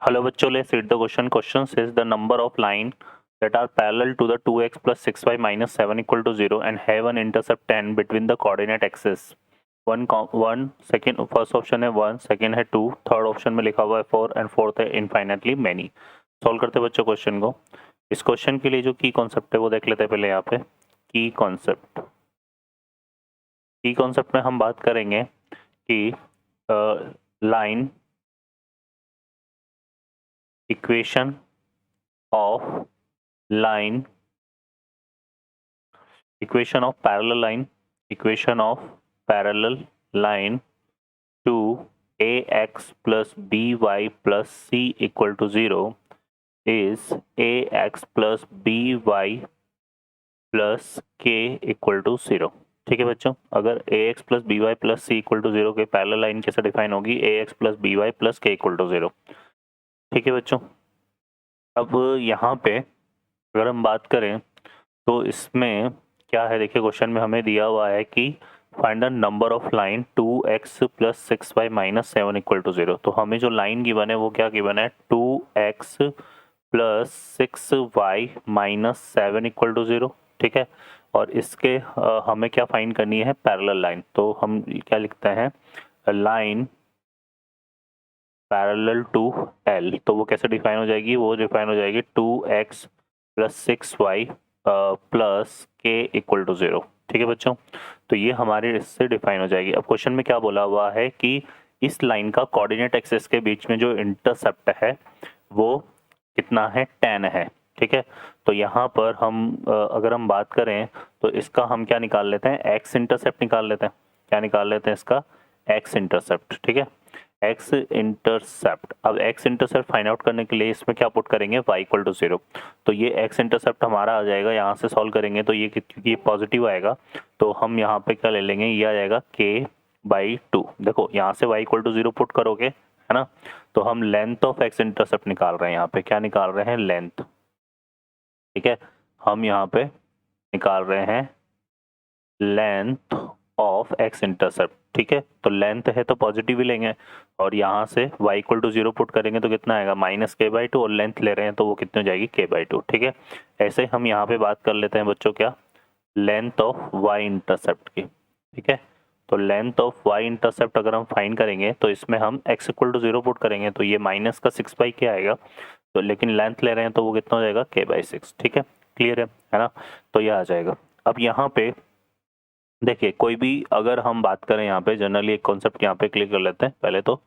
Hello बच्चों, let's read the question. Question says the number of line that are parallel to the 2x plus 6y minus 7 equal to 0 and have an intercept 10 between the coordinate axes. One second, first option है 1, second है 2, third option में लिखा हुआ है 4 and fourth है infinitely many. Solve करते हैं बच्चों क्वेश्चन को. इस क्वेश्चन के लिए जो की कॉन्सेप्ट है वो देख लेते हैं पहले. यहाँ पे की कॉन्सेप्ट में हम बात करेंगे कि line equation of parallel line to ax plus by plus c equal to 0 is ax plus by plus k equal to 0. ठीक है बच्चों, अगर ax plus by plus c equal to 0 के पैरेलल लाइन कैसे डिफाइन होगी? ax plus by plus k equal to 0. ठीक है बच्चों, अब यहाँ पे अगर हम बात करें तो इसमें क्या है, देखिए क्वेश्चन में हमें दिया हुआ है कि find the number of line 2x plus 6y minus 7 equal to 0. तो हमें जो लाइन गिवन है वो क्या गिवन है? 2x plus 6y minus 7 equal to 0. ठीक है, और इसके हमें क्या फाइंड करनी है? Parallel line. तो हम क्या लिखते हैं? Line parallel to L. तो वो कैसे डिफाइन हो जाएगी? वो डिफाइन हो जाएगी 2x plus 6y plus k equal to 0. ठीक है बच्चों, तो ये हमारे इससे डिफाइन हो जाएगी. अब क्वेश्चन में क्या बोला हुआ है कि इस लाइन का कोऑर्डिनेट एक्सिस के बीच में जो इंटरसेप्ट है वो कितना है? 10 है. ठीक है, तो यहाँ पर हम अगर हम बात करें तो इसका हम क्या निकाल लेते हैं? एक्स इंटरसेप्ट निकाल लेते हैं. क्या निकाल लेते हैं? इसका एक्स इंटरसेप्ट. ठीक है, एक्स इंटरसेप्ट. अब एक्स इंटरसेप्ट फाइंड आउट करने के लिए इसमें क्या पुट करेंगे? y equal to 0. तो ये एक्स इंटरसेप्ट हमारा आ जाएगा. यहाँ से सॉल्व करेंगे तो ये क्योंकि पॉजिटिव आएगा तो हम यहाँ पे क्या ले लेंगे? ये आ जाएगा k/2. देखो यहाँ से y इक्वल टू 0 पुट करोगे है ना, तो हम लेंथ ऑफ एक्स इंटरसेप्ट निकाल रहे हैं. यहाँ पे क्या निकाल रहे हैं? लेंथ. ठीक है, हम यहाँ पे निकाल रहे हैं लेंथ ऑफ एक्स इंटरसेप्ट. ठीक है, तो लेंथ है तो पॉजिटिव ही लेंगे और यहाँ से y इक्वल टू 0 पुट करेंगे तो कितना आएगा? Minus k/2. और लेंथ ले रहे हैं तो वो कितनी हो जाएगी? k/2. ठीक है, ऐसे हम यहाँ पे बात कर लेते हैं बच्चों क्या? लेंथ ऑफ y इंटरसेप्ट की. ठीक है, तो लेंथ ऑफ y इंटरसेप्ट अगर हम फाइंड करेंगे तो इसमें हम x इक्वल टू 0 पुट करेंगे तो ये माइनस का 6/k आएगा. तो लेकिन लेंथ ले रहे हैं तो वो कितना हो जाएगा? k/6. ठीक है, क्लियर है ना? तो ये आ जाएगा. अब यहाँ पे देखिए कोई भी अगर हम बात करें यहाँ पे जनरली एक कॉन्सेप्ट यहाँ पे क्लियर कर लेते हैं पहले. तो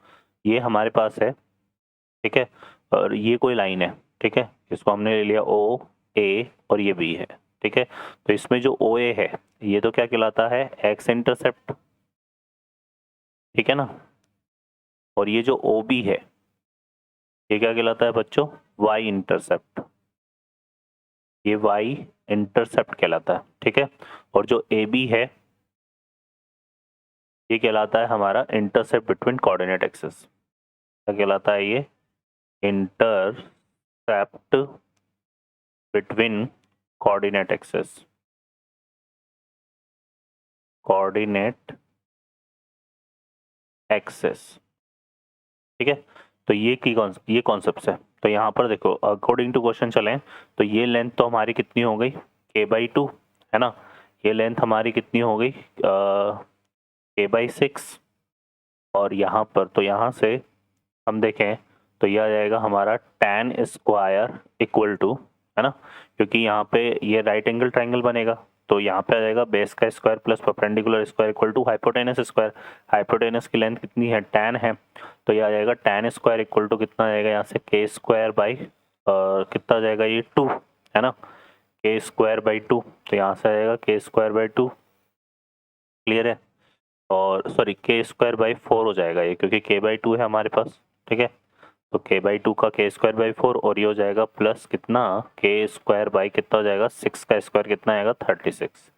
ये हमारे पास है. ठीक है, और ये कोई लाइन है. ठीक है, इसको हमने ले लिया O A और ये B है. ठीक है, तो इसमें जो OA है ये तो क्या कहलाता है? X intercept. ठीक है ना, और ये जो OB है ये क्या कहलाता है बच्चों? Y intercept. ये Y इंटरसेप्ट कहलाता है. ठीक है, और जो AB है ये कहलाता है हमारा इंटरसेप्ट बिटवीन कोऑर्डिनेट एक्सिस. क्या कहलाता है ये? Intercept between coordinate axis. Coordinate axis. ठीक है, तो ये कॉन्सेप्ट है. तो यहाँ पर देखो अकॉर्डिंग टू क्वेश्चन चलें तो ये लेंथ तो हमारी कितनी हो गई? k/2 है ना. ये लेंथ हमारी कितनी हो गई? k/6. और यहाँ पर तो यहाँ से हम देखें तो यह आ जाएगा हमारा tan स्क्वायर इक्वल टू, है ना, क्योंकि यहाँ पे ये राइट एंगल ट्राइंगल बनेगा तो यहाँ पे आ जाएगा बेस का square plus perpendicular square equal to hypotenuse square. Hypotenuse की लेंथ कितनी है? tan है. तो ये आ जाएगा tan स्क्वायर इक्वल टू कितना आ जाएगा? यहाँ से k स्क्वायर बाई कितना आ जाएगा? ये 2 है ना, k स्क्वायर बाई 2. तो यहाँ से आ जाएगा k स्क्वायर बाई 2. क्लियर है, और सॉरी k स्क्वायर बाई 4 हो जाएगा ये क्योंकि k/2 है हमारे पास. ठीक है, तो k/2 का k स्क्वायर बाई 4 और ये हो जाएगा प्लस कितना? k स्क्वायर बाई कितना हो जाएगा? 6 का स्क्वायर कितना आएगा? 36.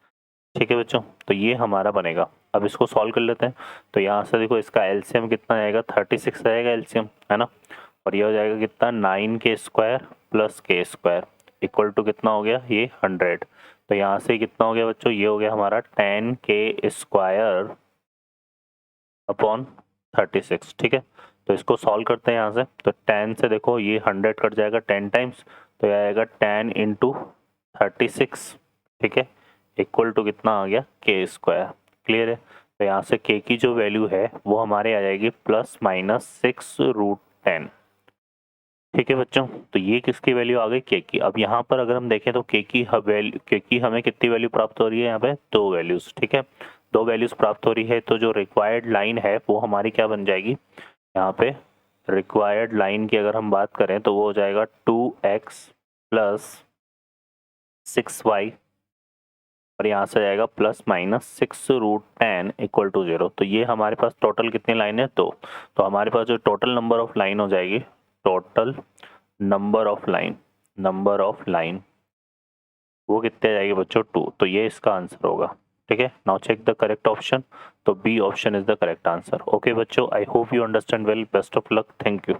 ठीक है बच्चों, तो ये हमारा बनेगा. अब इसको सॉल्व कर लेते हैं. तो यहाँ से देखो इसका एलसीएम कितना आएगा? 36 आएगा एलसीएम, है ना, और ये हो जाएगा कितना? 9k square plus k square equal to कितना हो गया? ये 100. तो यहाँ से कितना हो गया बच्चों? ये हो गया हमारा 10k स्क्वायर अपॉन 36. ठीक है, तो इसको सॉल्व करते हैं यहाँ से। तो 10 से देखो ये 100 कट जाएगा 10 टाइम्स, तो यह आएगा 10 इंटू 36, ठीक है, इक्वल टू कितना आ गया के स्क्वायर। क्लियर है। तो यहाँ से के की जो वैल्यू है वो हमारे आ जाएगी ±6√10। ठीक है बच्चों, तो ये किसकी वैल्यू आ गई, के की। अब यहाँ पर अगर हम देखें तो के की हमें कितनी वैल्यू प्राप्त हो रही है, यहाँ पे 2 वैल्यूज। ठीक है, 2 वैल्यूज प्राप्त हो रही है, तो जो रिक्वायर्ड लाइन है वो हमारी क्या बन जाएगी, यहाँ पे रिक्वायर्ड लाइन की अगर हम बात करें तो वो हो जाएगा 2x प्लस 6y और यहाँ से जाएगा ±6√10 इक्वल टू 0। तो ये हमारे पास टोटल कितनी लाइन है, तो हमारे पास जो टोटल नंबर ऑफ लाइन हो जाएगी, टोटल नंबर ऑफ लाइन वो कितने जाएगी बच्चों, 2। तो ये इसका आंसर होगा। ठीक है, now check the correct option. तो B option is the correct answer. Okay बच्चों, I hope you understand well. Best of luck, thank you.